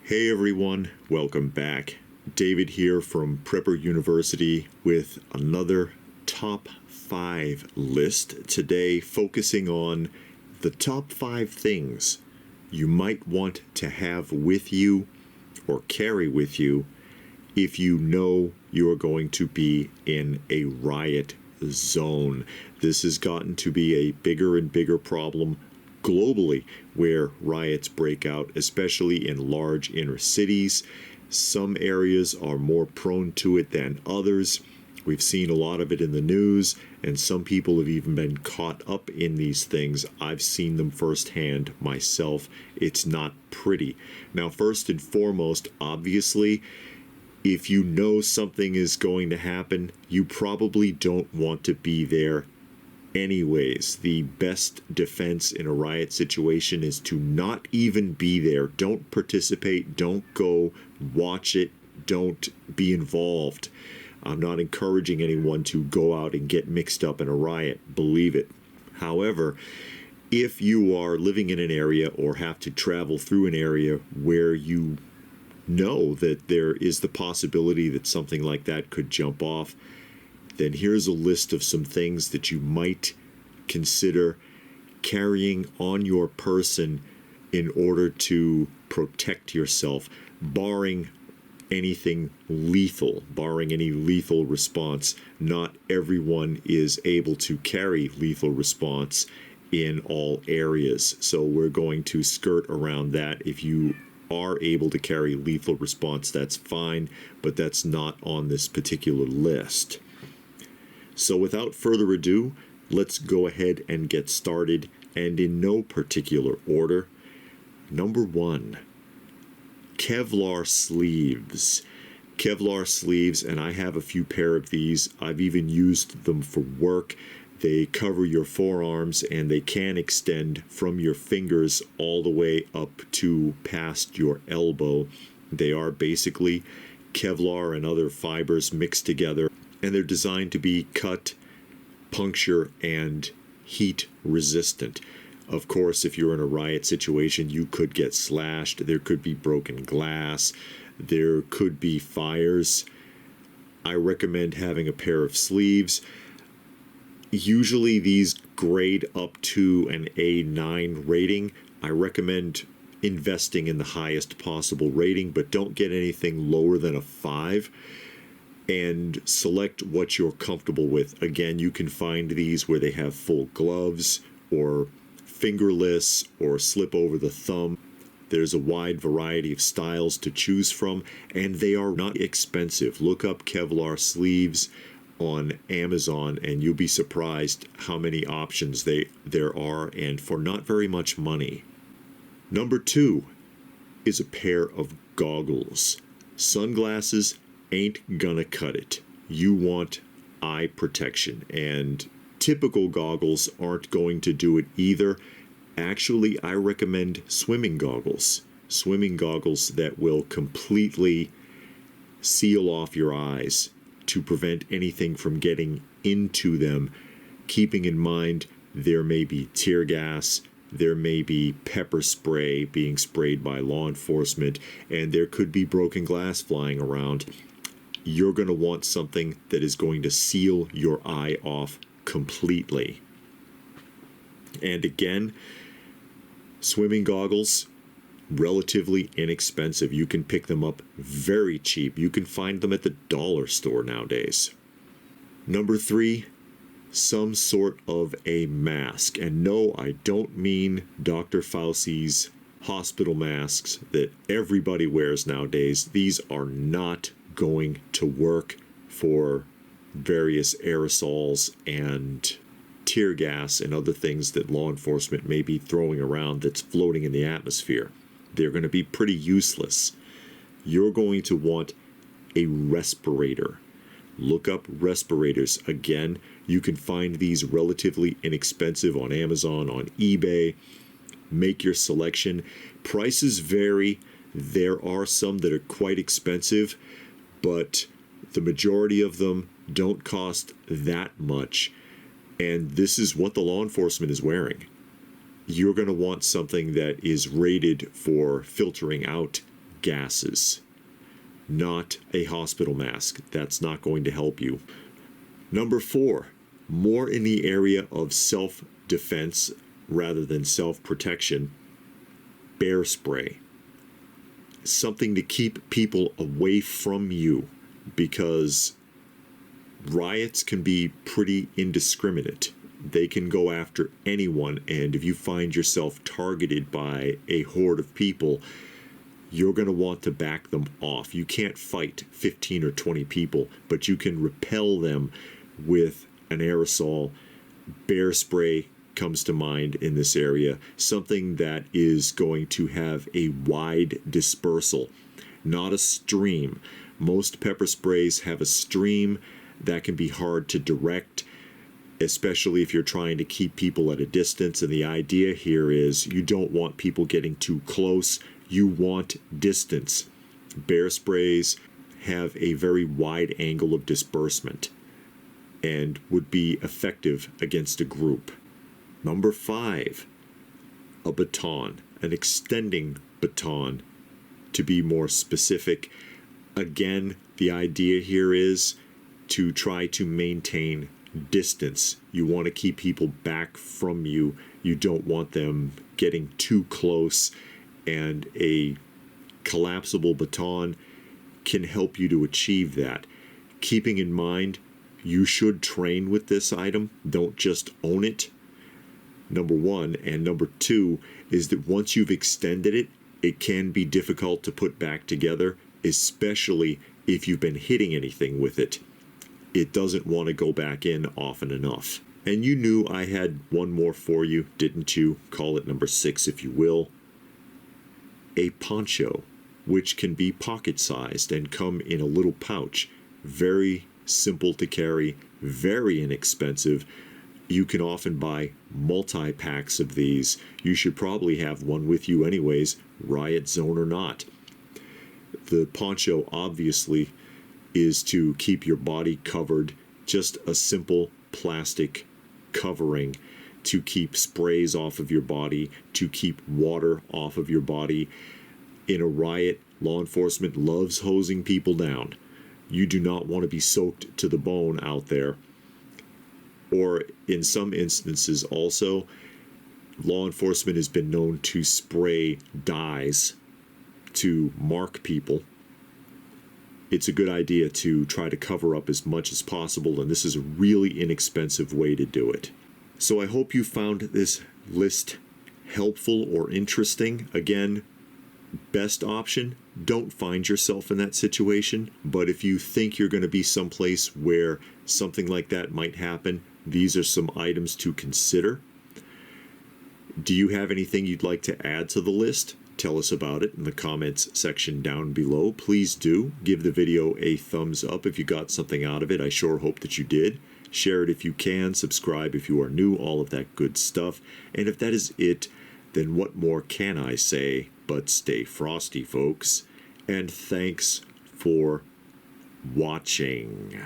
Hey everyone, welcome back. David here from Prepper University with another top 5 list. Today focusing on the top 5 things you might want to have with you or carry with you if you know you are going to be in a riot zone. This has gotten to be a bigger and bigger problem globally where riots break out, especially in large inner cities. Some areas are more prone to it than others. We've seen a lot of it in the news, and some people have even been caught up in these things. I've seen them firsthand myself. It's not pretty. Now, first and foremost, obviously, if you know something is going to happen, you probably don't want to be there anyways. The best defense in a riot situation is to not even be there. Don't participate. Don't go watch it. Don't be involved. I'm not encouraging anyone to go out and get mixed up in a riot. Believe it. However, if you are living in an area or have to travel through an area where you know that there is the possibility that something like that could jump off, then here's a list of some things that you might consider carrying on your person in order to protect yourself, barring anything lethal, barring any lethal response. Not everyone is able to carry lethal response in all areas, so we're going to skirt around that. If you are able to carry lethal response, that's fine, but that's not on this particular list. So without further ado, let's go ahead and get started, and in no particular order. Number 1, Kevlar sleeves. Kevlar sleeves, and I have a few pair of these. I've even used them for work. They cover your forearms, and they can extend from your fingers all the way up to past your elbow. They are basically Kevlar and other fibers mixed together, and they're designed to be cut, puncture, and heat resistant. Of course, if you're in a riot situation, you could get slashed. There could be broken glass. There could be fires. I recommend having a pair of sleeves. Usually these grade up to an A9 rating. I recommend investing in the highest possible rating, but don't get anything lower than a 5. And select what you're comfortable with. Again, you can find these where they have full gloves or fingerless or slip over the thumb. There's a wide variety of styles to choose from, and they are not expensive. Look up Kevlar sleeves on Amazon, and you'll be surprised how many options there are, and for not very much money. Number 2 is a pair of goggles. Sunglasses ain't gonna cut it. You want eye protection, and typical goggles aren't going to do it either. Actually, I recommend swimming goggles. Swimming goggles that will completely seal off your eyes to prevent anything from getting into them, keeping in mind there may be tear gas, there may be pepper spray being sprayed by law enforcement, and there could be broken glass flying around. You're going to want something that is going to seal your eye off completely. And again, swimming goggles, relatively inexpensive. You can pick them up very cheap. You can find them at the dollar store nowadays. Number 3, some sort of a mask. And no, I don't mean Dr. Fauci's hospital masks that everybody wears nowadays. These are not going to work for various aerosols and tear gas and other things that law enforcement may be throwing around that's floating in the atmosphere. They're going to be pretty useless. You're going to want a respirator. Look up respirators. Again, you can find these relatively inexpensive on Amazon, on eBay. Make your selection. Prices vary. There are some that are quite expensive, but the majority of them don't cost that much. And this is what the law enforcement is wearing. You're going to want something that is rated for filtering out gases, not a hospital mask. That's not going to help you. Number 4, more in the area of self-defense rather than self-protection, bear spray. Something to keep people away from you, because riots can be pretty indiscriminate. They can go after anyone, and if you find yourself targeted by a horde of people, you're going to want to back them off. You can't fight 15 or 20 people, but you can repel them with an aerosol. Bear spray comes to mind in this area, something that is going to have a wide dispersal, not a stream. Most pepper sprays have a stream that can be hard to direct, especially if you're trying to keep people at a distance. And the idea here is you don't want people getting too close. You want distance. Bear sprays have a very wide angle of disbursement and would be effective against a group. Number 5, a baton, an extending baton, to be more specific. Again, the idea here is to try to maintain distance. You want to keep people back from you. You don't want them getting too close, and a collapsible baton can help you to achieve that. Keeping in mind, you should train with this item. Don't just own it. Number 1. And number 2 is that once you've extended it, it can be difficult to put back together, especially if you've been hitting anything with it. It doesn't want to go back in often enough. And you knew I had one more for you, didn't you? Call it number 6 if you will. A poncho, which can be pocket-sized and come in a little pouch. Very simple to carry, very inexpensive. You can often buy multi-packs of these. You should probably have one with you anyways, riot zone or not. The poncho obviously is to keep your body covered, just a simple plastic covering to keep sprays off of your body, to keep water off of your body. In a riot, law enforcement loves hosing people down. You do not want to be soaked to the bone out there. Or in some instances also, law enforcement has been known to spray dyes to mark people. It's a good idea to try to cover up as much as possible, and this is a really inexpensive way to do it. So I hope you found this list helpful or interesting. Again, best option, don't find yourself in that situation, but if you think you're going to be someplace where something like that might happen, these are some items to consider. Do you have anything you'd like to add to the list? Tell us about it in the comments section down below. Please do give the video a thumbs up if you got something out of it. I sure hope that you did. Share it if you can. Subscribe if you are new. All of that good stuff. And if that is it, then what more can I say but stay frosty, folks. And thanks for watching.